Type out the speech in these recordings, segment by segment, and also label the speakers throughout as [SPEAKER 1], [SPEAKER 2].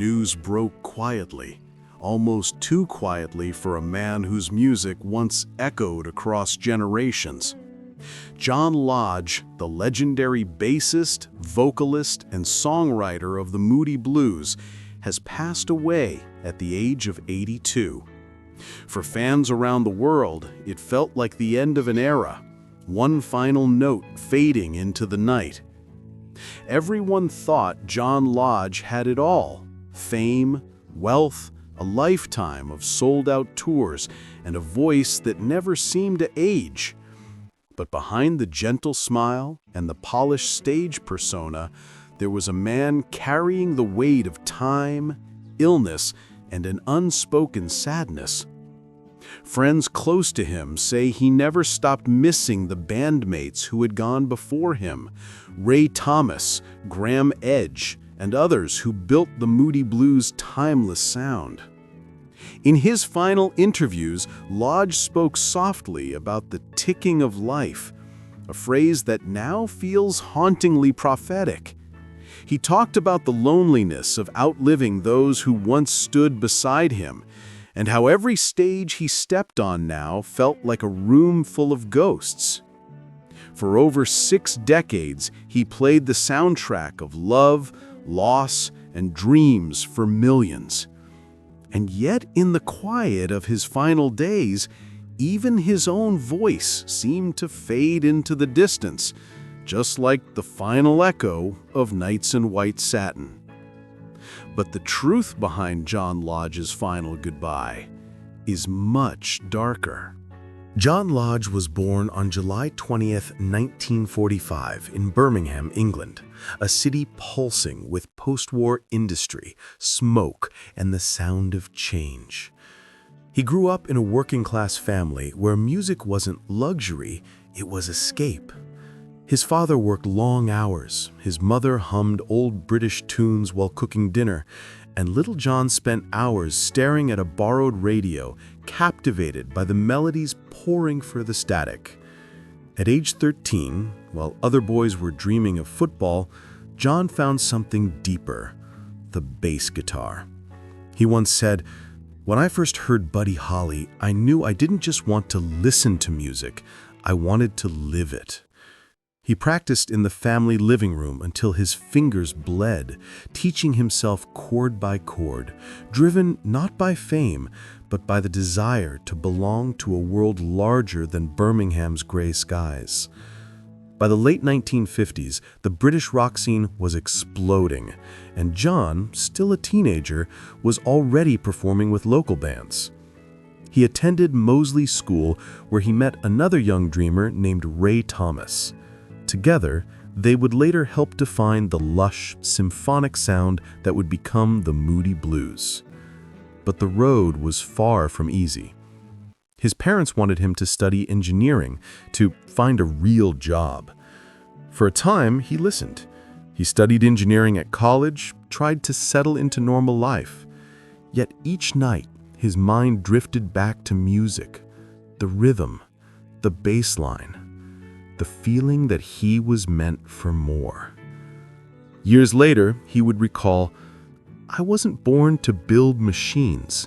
[SPEAKER 1] news broke quietly, almost too quietly for a man whose music once echoed across generations. John Lodge, the legendary bassist, vocalist, and songwriter of the Moody Blues, has passed away at the age of 82. For fans around the world, it felt like the end of an era, one final note fading into the night. Everyone thought John Lodge had it all: fame, wealth, a lifetime of sold-out tours, and a voice that never seemed to age. But behind the gentle smile and the polished stage persona, there was a man carrying the weight of time, illness, and an unspoken sadness. Friends close to him say he never stopped missing the bandmates who had gone before him: Ray Thomas, Graham Edge, and others who built the Moody Blues' timeless sound. In his final interviews, Lodge spoke softly about the ticking of life, a phrase that now feels hauntingly prophetic. He talked about the loneliness of outliving those who once stood beside him, and how every stage he stepped on now felt like a room full of ghosts. For over 6 decades, he played the soundtrack of love, loss, and dreams for millions. And yet, in the quiet of his final days, even his own voice seemed to fade into the distance, just like the final echo of Nights in White Satin. But the truth behind John Lodge's final goodbye is much darker. John Lodge was born on July 20th, 1945 in Birmingham, England, a city pulsing with post-war industry, smoke, and the sound of change. He grew up in a working-class family where music wasn't luxury, it was escape. His father worked long hours, his mother hummed old British tunes while cooking dinner, and little John spent hours staring at a borrowed radio, captivated by the melodies pouring for the static. At age 13, while other boys were dreaming of football, John found something deeper: the bass guitar. He once said, "When I first heard Buddy Holly, I knew I didn't just want to listen to music, I wanted to live it." He practiced in the family living room until his fingers bled, teaching himself chord by chord, driven not by fame, but by the desire to belong to a world larger than Birmingham's gray skies. By the late 1950s, the British rock scene was exploding, and John, still a teenager, was already performing with local bands. He attended Moseley School, where he met another young dreamer named Ray Thomas. Together, they would later help define the lush, symphonic sound that would become the Moody Blues. But the road was far from easy. His parents wanted him to study engineering, to find a real job. For a time, he listened. He studied engineering at college, tried to settle into normal life. Yet each night, his mind drifted back to music, the rhythm, the bass line, the feeling that he was meant for more. Years later, he would recall, "I wasn't born to build machines.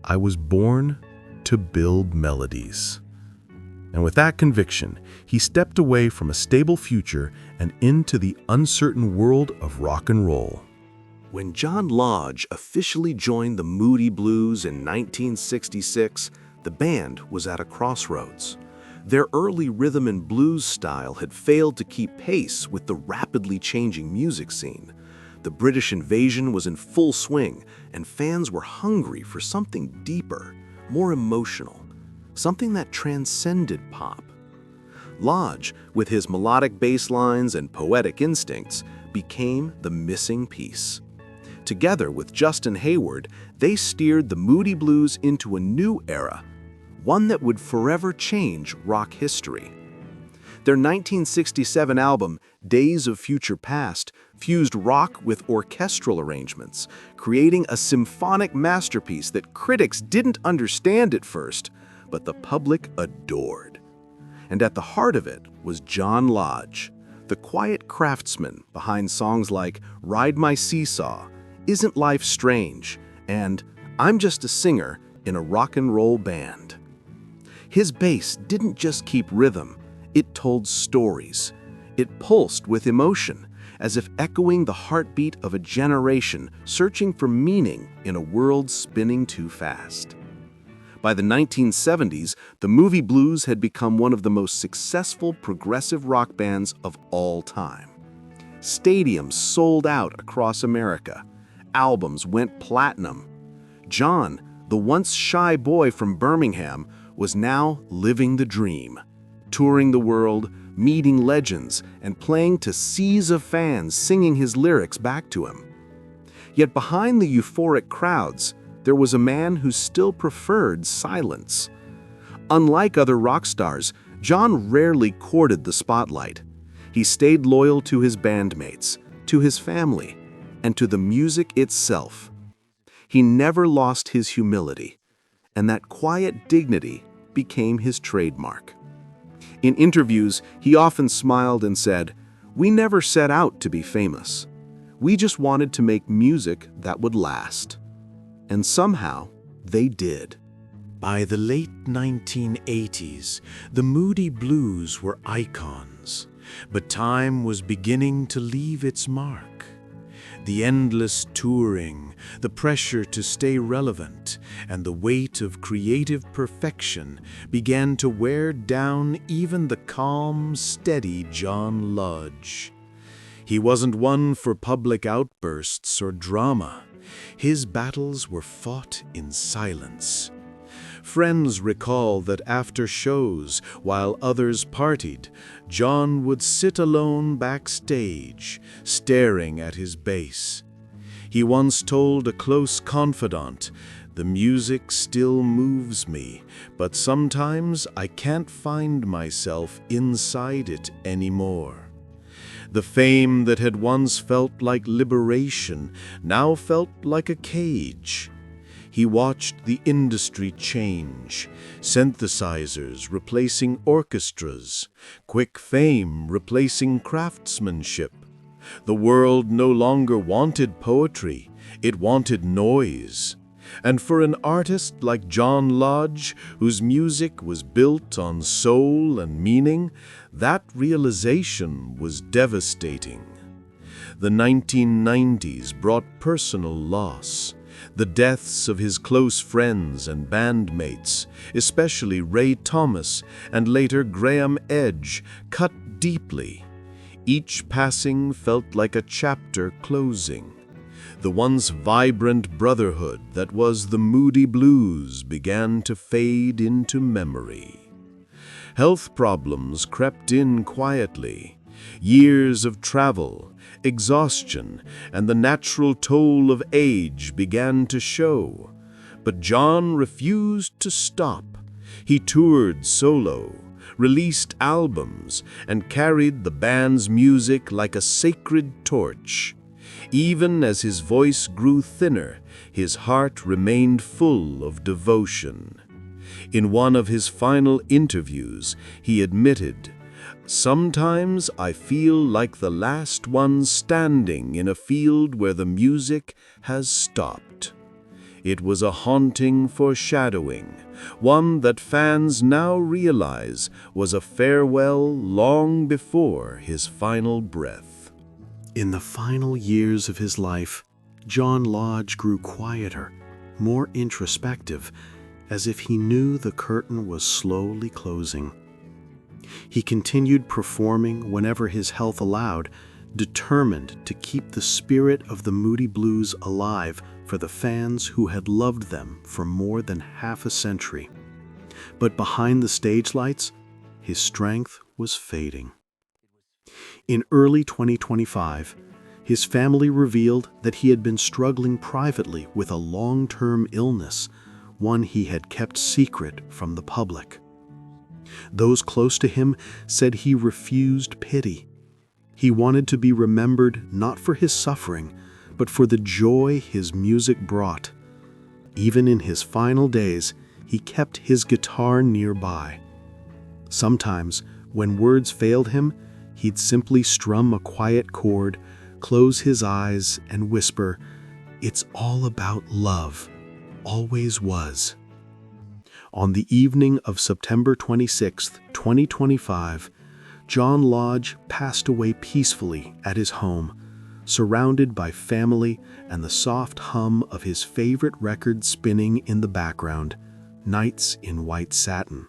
[SPEAKER 1] I was born to build melodies." And with that conviction, he stepped away from a stable future and into the uncertain world of rock and roll. When John Lodge officially joined the Moody Blues in 1966, the band was at a crossroads. Their early rhythm and blues style had failed to keep pace with the rapidly changing music scene. The British invasion was in full swing, and fans were hungry for something deeper, more emotional, something that transcended pop. Lodge, with his melodic bass lines and poetic instincts, became the missing piece. Together with Justin Hayward, they steered the Moody Blues into a new era, one that would forever change rock history. Their 1967 album, Days of Future Past, fused rock with orchestral arrangements, creating a symphonic masterpiece that critics didn't understand at first, but the public adored. And at the heart of it was John Lodge, the quiet craftsman behind songs like Ride My Seesaw, Isn't Life Strange? And I'm Just a Singer in a Rock and Roll Band. His bass didn't just keep rhythm, it told stories. It pulsed with emotion, as if echoing the heartbeat of a generation searching for meaning in a world spinning too fast. By the 1970s, the Moody Blues had become one of the most successful progressive rock bands of all time. Stadiums sold out across America. Albums went platinum. John, the once shy boy from Birmingham, was now living the dream, touring the world, meeting legends, and playing to seas of fans singing his lyrics back to him. Yet behind the euphoric crowds, there was a man who still preferred silence. Unlike other rock stars, John rarely courted the spotlight. He stayed loyal to his bandmates, to his family, and to the music itself. He never lost his humility, and that quiet dignity became his trademark. In interviews, he often smiled and said, "We never set out to be famous. We just wanted to make music that would last." And somehow, they did.
[SPEAKER 2] By the late 1980s, the Moody Blues were icons, but time was beginning to leave its mark. The endless touring, the pressure to stay relevant, and the weight of creative perfection began to wear down even the calm, steady John Lodge. He wasn't one for public outbursts or drama. His battles were fought in silence. Friends recall that after shows, while others partied, John would sit alone backstage, staring at his bass. He once told a close confidant, "The music still moves me, but sometimes I can't find myself inside it anymore." The fame that had once felt like liberation now felt like a cage. He watched the industry change, synthesizers replacing orchestras, quick fame replacing craftsmanship. The world no longer wanted poetry, it wanted noise. And for an artist like John Lodge, whose music was built on soul and meaning, that realization was devastating. The 1990s brought personal loss. The deaths of his close friends and bandmates, especially Ray Thomas and later Graham Edge, cut deeply. Each passing felt like a chapter closing. The once vibrant brotherhood that was the Moody Blues began to fade into memory. Health problems crept in quietly. Years of travel, exhaustion, and the natural toll of age began to show. But John refused to stop. He toured solo, released albums, and carried the band's music like a sacred torch. Even as his voice grew thinner, his heart remained full of devotion. In one of his final interviews, he admitted, "Sometimes I feel like the last one standing in a field where the music has stopped." It was a haunting foreshadowing, one that fans now realize was a farewell long before his final breath.
[SPEAKER 1] In the final years of his life, John Lodge grew quieter, more introspective, as if he knew the curtain was slowly closing. He continued performing whenever his health allowed, determined to keep the spirit of the Moody Blues alive for the fans who had loved them for more than half a century. But behind the stage lights, his strength was fading. In early 2025, his family revealed that he had been struggling privately with a long-term illness, one he had kept secret from the public. Those close to him said he refused pity. He wanted to be remembered not for his suffering, but for the joy his music brought. Even in his final days, he kept his guitar nearby. Sometimes, when words failed him, he'd simply strum a quiet chord, close his eyes, and whisper, It's all about love, always was. On the evening of September 26, 2025, John Lodge passed away peacefully at his home, surrounded by family and the soft hum of his favorite record spinning in the background, Nights in White Satin.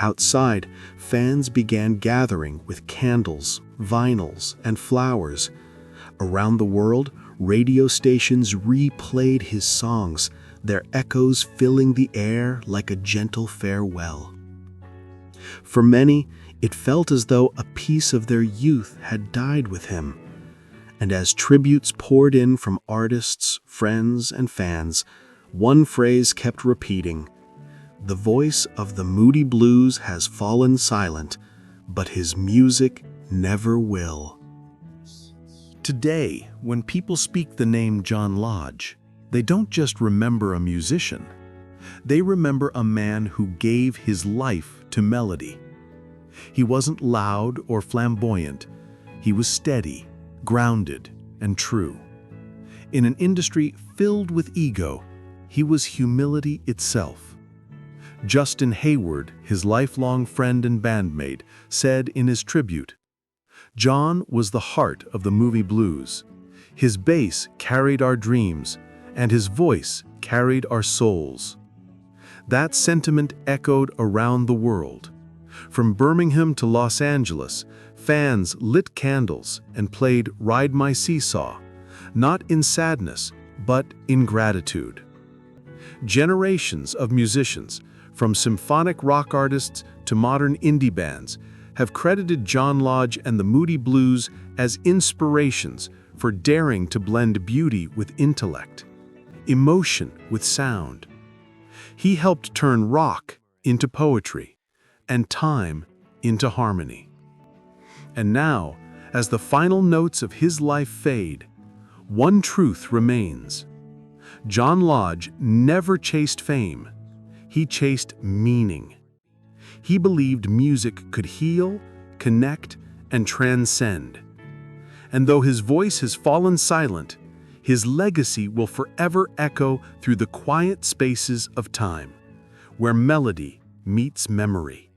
[SPEAKER 1] Outside, fans began gathering with candles, vinyls, and flowers. Around the world, radio stations replayed his songs, their echoes filling the air like a gentle farewell. For many, it felt as though a piece of their youth had died with him. And as tributes poured in from artists, friends, and fans, one phrase kept repeating: "The voice of the Moody Blues has fallen silent, but his music never will." Today, when people speak the name John Lodge, they don't just remember a musician. They remember a man who gave his life to melody. He wasn't loud or flamboyant. He was steady, grounded, and true. In an industry filled with ego, he was humility itself. Justin Hayward, his lifelong friend and bandmate, said in his tribute, "John was the heart of the Moody Blues. His bass carried our dreams, and his voice carried our souls." That sentiment echoed around the world. From Birmingham to Los Angeles, fans lit candles and played Ride My Seesaw, not in sadness, but in gratitude. Generations of musicians, from symphonic rock artists to modern indie bands, have credited John Lodge and the Moody Blues as inspirations for daring to blend beauty with intellect, emotion with sound. He helped turn rock into poetry and time into harmony. And now, as the final notes of his life fade, one truth remains. John Lodge never chased fame. He chased meaning. He believed music could heal, connect, and transcend. And though his voice has fallen silent, his legacy will forever echo through the quiet spaces of time, where melody meets memory.